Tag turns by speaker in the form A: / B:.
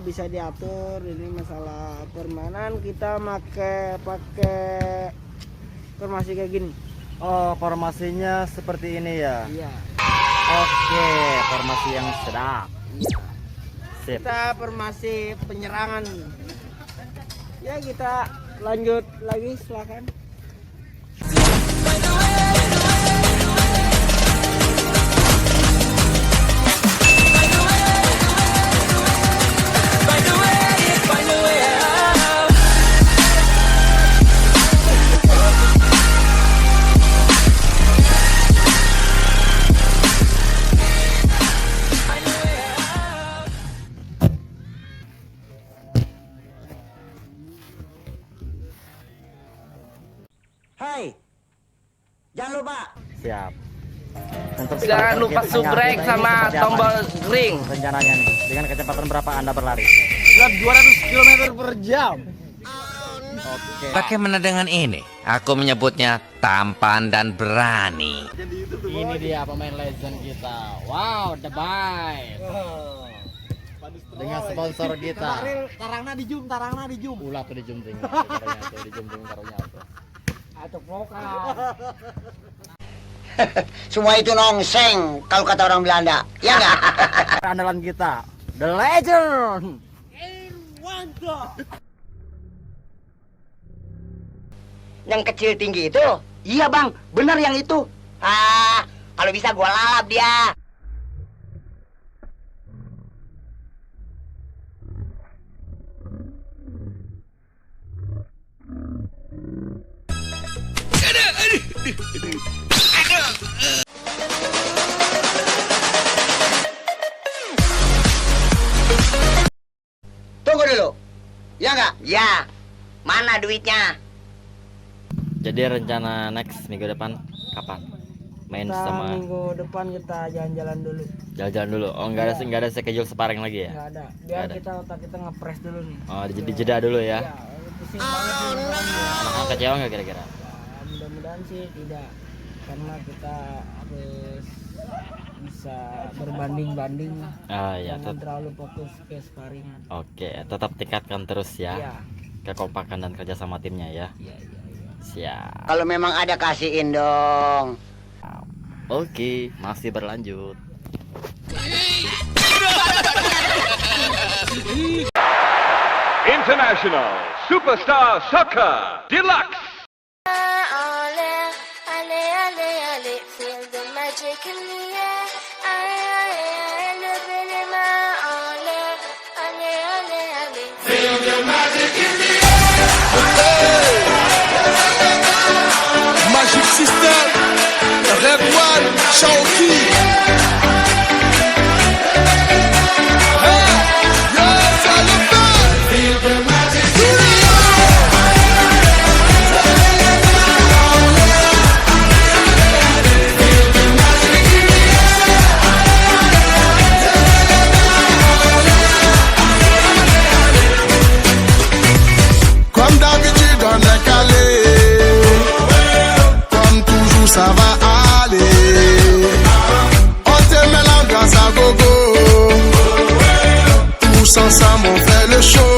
A: bisa diatur. Ini masalah permainan kita pakai formasi kayak gini.
B: Oh, formasinya seperti ini ya.
A: Iya.
B: Oke, formasi yang sedap.
A: Iya.
B: Sip.
A: Kita formasi penyerangan. Ya, kita lanjut lagi, silakan.
C: Hai, jangan lupa.
B: Siap. Untuk
D: Jangan lupa
B: kita
D: subrek
B: ini
D: sama
B: seperti apa
D: tombol
B: nih
D: ring.
B: rencananya nih? Dengan kecepatan berapa Anda berlari?
A: 200 km per jam.
B: Oke.
E: Bagaimana dengan ini? Aku menyebutnya tampan dan berani.
B: Ini dia pemain legend kita. Wow, The Bite. Dengan sponsor kita.
A: Tarangna di jum.
B: Ulah tuh di jum ring. Di jum ring taruhnya tuh.
A: Atau vokal.
C: Semua itu nongseng kalau kata orang Belanda, ya nggak?
B: Andalan kita, The Legend.
C: Yang kecil tinggi itu? Iya bang, benar yang itu. Ah, kalau bisa gua lalap dia. Tunggu dulu. Ya nggak? Ya. Mana duitnya?
B: Jadi rencana next minggu depan kapan? Main
A: Kita
B: sama
A: minggu depan kita jalan-jalan dulu.
B: jalan-jalan dulu. Oh, nggak ada schedule sparring lagi ya?
A: Nggak ada. Biar
B: Nggak ada.
A: kita otak kita ngepres dulu nih.
B: Oh, di jeda dulu ya.
A: Ya, pusing banget nih beneran.
B: Nah, kecewa nggak kira-kira?
A: Ya, mudah-mudahan sih tidak, karena kita harus bisa berbanding-banding.
B: Ah ya,
A: Jangan terlalu fokus ke sparingan.
B: oke, tetap tingkatkan terus ya
A: Iya.
B: kekompakan dan kerja sama timnya ya.
A: Iya, iya, iya.
B: Siap.
C: Kalau memang ada kasihin dong.
B: Oke, masih berlanjut.
F: International Superstar Soccer Deluxe.
G: Feel the magic in the air. Look at my Feel the magic in the
H: Magic System, Red One, Shaoki. Hey, yes, I love that. Feel the magic. Comme d'habitude, on est calé. Comme toujours, ça va aller. On te met l'ambiance à gogo. Tous ensemble, on fait le show.